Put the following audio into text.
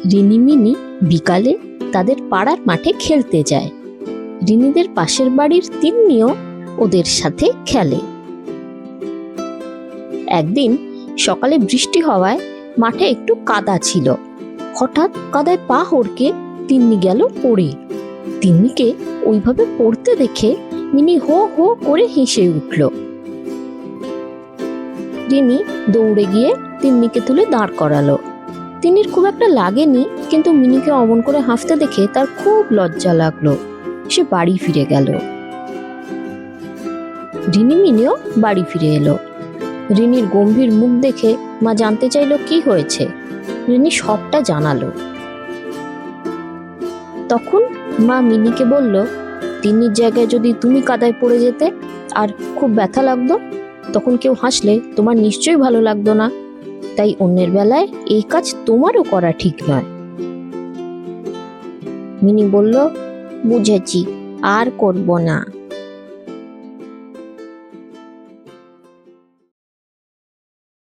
Rini mini বিকালে তাদের পাড়ার মাঠে খেলতে যায়। রিনিদের পাশের বাড়ির তিন্নিও ওদের সাথে খেলে। একদিন সকালে বৃষ্টি হওয়ায় মাঠে একটু কাদা ছিল। হঠাৎ কাদায় পা হড়কে তিন্নি গেল পড়ে। তিন্নিকে ওইভাবে পড়তে দেখে মিনি হো হো করে হেসে উঠল। রিনি দৌড়ে গিয়ে তিন্নিকে তুলে দাঁড় করালো। তিন্নির খুব একটা লাগেনি, কিন্তু মিনিকে অমন করে হাসতে দেখে তার খুব লজ্জা লাগলো। সে বাড়ি ফিরে গেল। রিনি মিনিও বাড়ি ফিরে এলো। রিনির গম্ভীর মুখ দেখে মা জানতে চাইলো কি হয়েছে। রিনি সবটা জানালো। তখন মা মিনিকে বলল, তিন্নির জায়গায় যদি তুমি কাদায় পড়ে যেতে আর খুব ব্যথা লাগতো, তখন কেউ হাসলে তোমার নিশ্চয়ই ভালো লাগতো না। তাই অন্যের বেলায় এই কাজ তোমারও করা ঠিক নয়। মিনি বলল, বুঝেছি, আর করব না।